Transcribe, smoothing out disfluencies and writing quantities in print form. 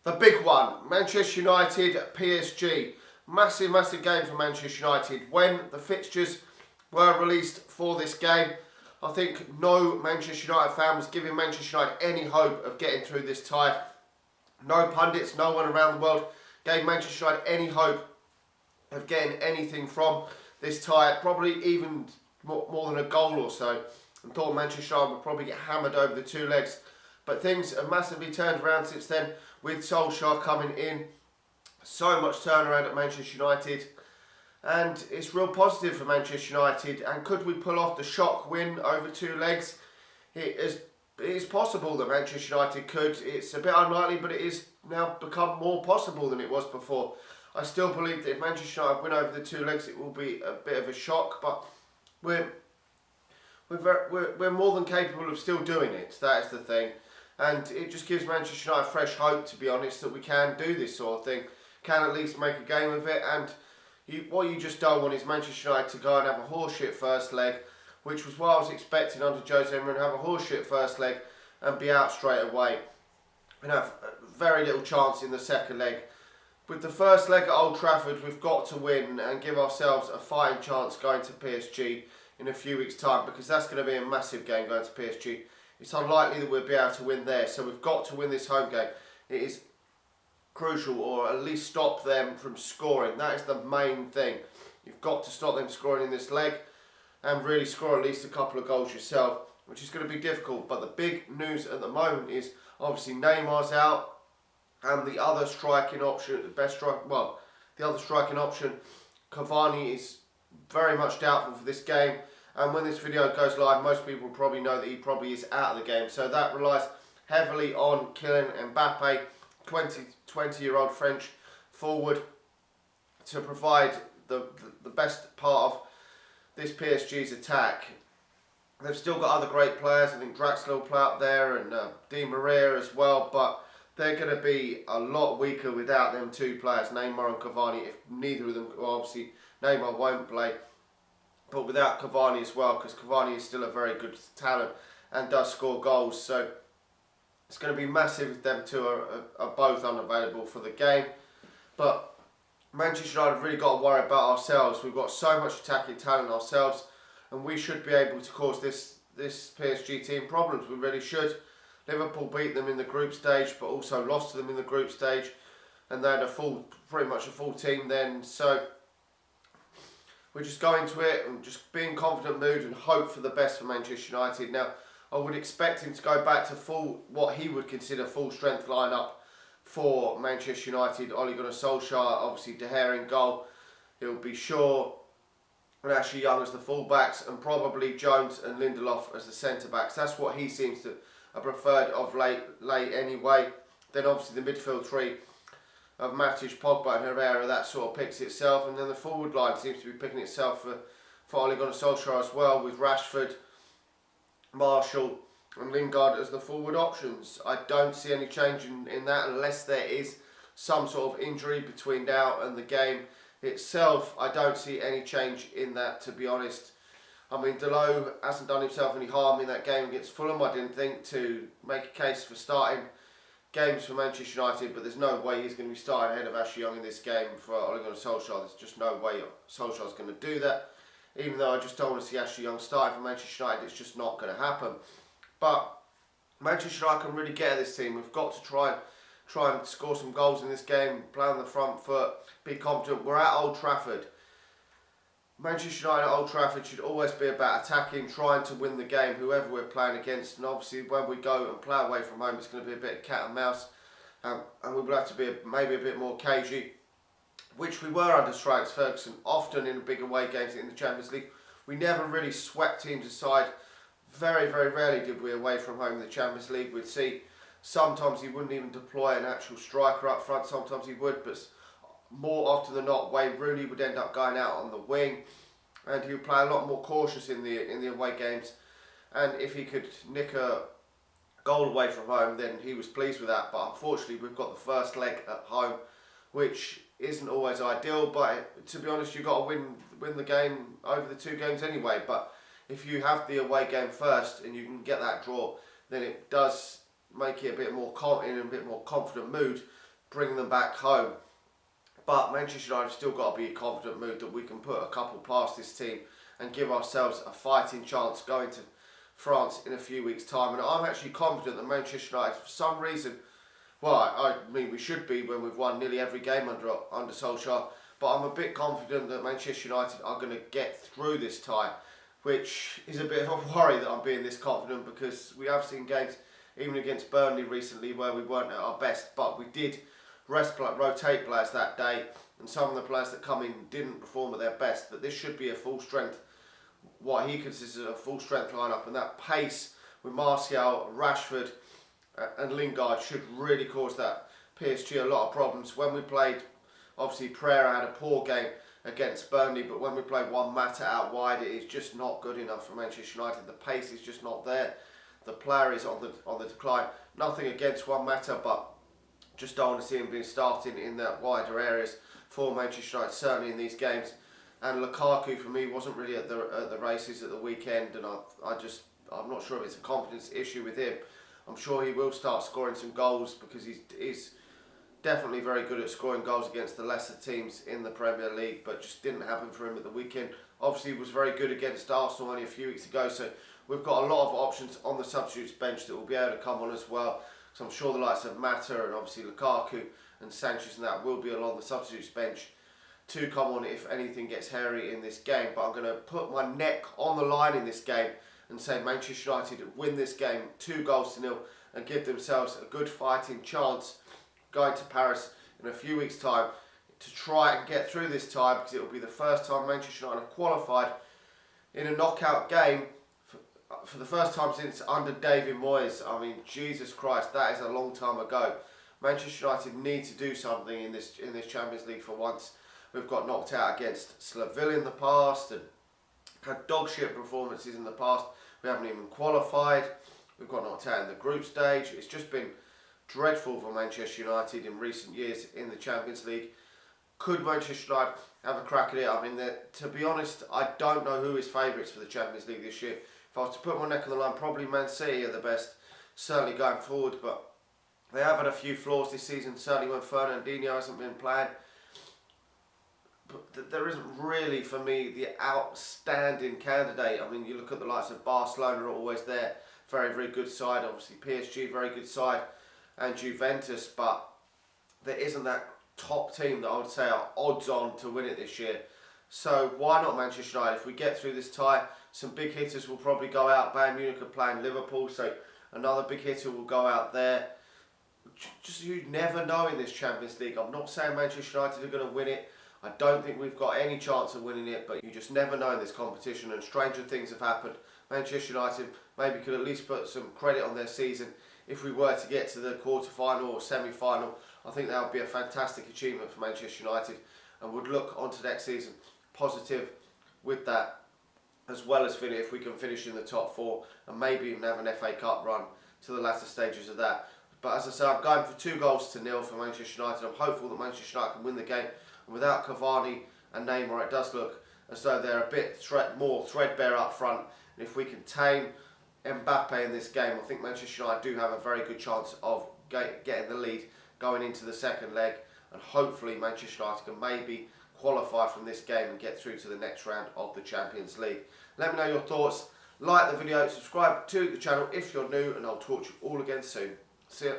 The big one, Manchester United, PSG. Massive game for Manchester United. When the fixtures were released for this game, I think no Manchester United fan was giving Manchester United any hope of getting through this tie. No pundits, no one around the world gave Manchester United any hope of getting anything from this tie. Probably even more than a goal or so. And thought Manchester United would probably get hammered over the two legs. But things have massively turned around since then, with Solskjaer coming in. So much turnaround at Manchester United, and it's real positive for Manchester United. And could we pull off the shock win over two legs? It is possible that Manchester United could. It's a bit unlikely, but it is now become more possible than it was before. I still believe that if Manchester United win over the two legs, it will be a bit of a shock, but we're more than capable of still doing it. That is the thing. And it just gives Manchester United fresh hope, to be honest, that we can do this sort of thing. Can at least make a game of it. And what you just don't want is Manchester United to go and have a horseshit first leg, which was what I was expecting under St-Germain, have a horseshit first leg and be out straight away. And have very little chance in the second leg. With the first leg at Old Trafford, we've got to win and give ourselves a fighting chance going to PSG in a few weeks' time, because that's going to be a massive game going to PSG. It's unlikely that we'll be able to win there, so we've got to win this home game. It is crucial, or at least stop them from scoring. That is the main thing. You've got to stop them scoring in this leg and really score at least a couple of goals yourself, which is going to be difficult. But the big news at the moment is obviously Neymar's out, and the other striking option, the other striking option, Cavani, is very much doubtful for this game. And when this video goes live, most people probably know that he probably is out of the game. So that relies heavily on Kylian Mbappe, 20-year-old French forward, to provide the best part of this PSG's attack. They've still got other great players. I think Draxler will play up there, and Di Maria as well. But they're going to be a lot weaker without them two players, Neymar and Cavani. If neither of them, well, obviously Neymar won't play, but without Cavani as well, because Cavani is still a very good talent and does score goals. So it's going to be massive if them two are both unavailable for the game. But Manchester United have really got to worry about ourselves. We've got so much attacking talent ourselves, and we should be able to cause this PSG team problems. We really should. Liverpool beat them in the group stage, but also lost to them in the group stage, and they had pretty much a full team then. So we just go into it and just be in confident mood and hope for the best for Manchester United. Now, I would expect him to go back to what he would consider full strength lineup for Manchester United. Ole Gunnar Solskjaer, obviously De Gea in goal. He'll be Shaw and Ashley Young as the fullbacks, and probably Jones and Lindelof as the centre backs. That's what he seems to have preferred of late anyway. Then obviously the midfield three of Matic, Pogba and Herrera, that sort of picks itself. And then the forward line seems to be picking itself for Ole Gunnar Solskjaer as well, with Rashford, Marshall and Lingard as the forward options. I don't see any change in that unless there is some sort of injury between now and the game itself. I don't see any change in that, to be honest. I mean, Delot hasn't done himself any harm in that game against Fulham, I didn't think, to make a case for starting games for Manchester United, but there's no way he's going to be starting ahead of Ashley Young in this game for Ole Gunnar Solskjaer. There's just no way Solskjaer's going to do that. Even though I just don't want to see Ashley Young starting for Manchester United, it's just not going to happen. But Manchester United can really get at this team. We've got to try and score some goals in this game, play on the front foot, be confident. We're at Old Trafford. Manchester United at Old Trafford should always be about attacking, trying to win the game, whoever we're playing against. And obviously when we go and play away from home, it's going to be a bit of cat and mouse. And we will have to be maybe a bit more cagey, which we were under Sir Alex Ferguson, often in big away games in the Champions League. We never really swept teams aside. Very rarely did we away from home in the Champions League. We'd see sometimes he wouldn't even deploy an actual striker up front, sometimes he would, but more often than not, Wayne Rooney would end up going out on the wing, and he would play a lot more cautious in the away games. And if he could nick a goal away from home, then he was pleased with that. But unfortunately, we've got the first leg at home, which isn't always ideal. But to be honest, you've got to win the game over the two games anyway. But if you have the away game first and you can get that draw, then it does make it a bit more in a bit more confident mood bring them back home. But Manchester United have still got to be a confident mood that we can put a couple past this team and give ourselves a fighting chance going to France in a few weeks' time. And I'm actually confident that Manchester United, for some reason, well, I mean we should be when we've won nearly every game under Solskjaer, but I'm a bit confident that Manchester United are going to get through this tie, which is a bit of a worry that I'm being this confident, because we have seen games, even against Burnley recently, where we weren't at our best, but we did rotate players that day, and some of the players that come in didn't perform at their best. But this should be a full strength, what he considers a full strength lineup, and that pace with Martial, Rashford and Lingard should really cause that PSG a lot of problems. When we played, obviously Pereira had a poor game against Burnley, but when we played Juan Mata out wide, it is just not good enough for Manchester United. The pace is just not there. The player is on the decline. Nothing against Juan Mata, but just don't want to see him being starting in the wider areas for Manchester United, certainly in these games. And Lukaku, for me, wasn't really at the races at the weekend, and I'm not sure if it's a confidence issue with him. I'm sure he will start scoring some goals, because he's definitely very good at scoring goals against the lesser teams in the Premier League, but just didn't happen for him at the weekend. Obviously, he was very good against Arsenal only a few weeks ago, so we've got a lot of options on the substitutes bench that will be able to come on as well. So I'm sure the likes of Mata and obviously Lukaku and Sanchez and that will be along the substitutes bench to come on if anything gets hairy in this game. But I'm going to put my neck on the line in this game and say Manchester United win this game 2-0 and give themselves a good fighting chance going to Paris in a few weeks' time to try and get through this tie, because it will be the first time Manchester United have qualified in a knockout game for the first time since under David Moyes. I mean, Jesus Christ, that is a long time ago. Manchester United need to do something in this Champions League for once. We've got knocked out against Seville in the past and had dog shit performances in the past. We haven't even qualified. We've got knocked out in the group stage. It's just been dreadful for Manchester United in recent years in the Champions League. Could Manchester United have a crack at it? I mean, to be honest, I don't know who is favourites for the Champions League this year. If I was to put my neck on the line, probably Man City are the best, certainly going forward, but they have had a few flaws this season, certainly when Fernandinho hasn't been playing. But there isn't really, for me, the outstanding candidate. I mean, you look at the likes of Barcelona, are always there, very, very good side. Obviously, PSG, very good side, and Juventus, but there isn't that top team that I would say are odds on to win it this year. So why not Manchester United? If we get through this tie, some big hitters will probably go out. Bayern Munich are playing Liverpool, so another big hitter will go out there. Just you never know in this Champions League. I'm not saying Manchester United are going to win it. I don't think we've got any chance of winning it, but you just never know in this competition, and stranger things have happened. Manchester United maybe could at least put some credit on their season if we were to get to the quarter-final or semi-final. I think that would be a fantastic achievement for Manchester United, and would look onto next season positive with that, as well as if we can finish in the top 4 and maybe even have an FA Cup run to the latter stages of that. But as I say, I'm going for 2-0 for Manchester United. I'm hopeful that Manchester United can win the game. And without Cavani and Neymar, it does look as though they're a bit more threadbare up front. And if we can tame Mbappe in this game, I think Manchester United do have a very good chance of getting the lead going into the second leg. And hopefully Manchester United can maybe qualify from this game and get through to the next round of the Champions League. Let me know your thoughts. Like the video, subscribe to the channel if you're new, and I'll talk to you all again soon. See ya.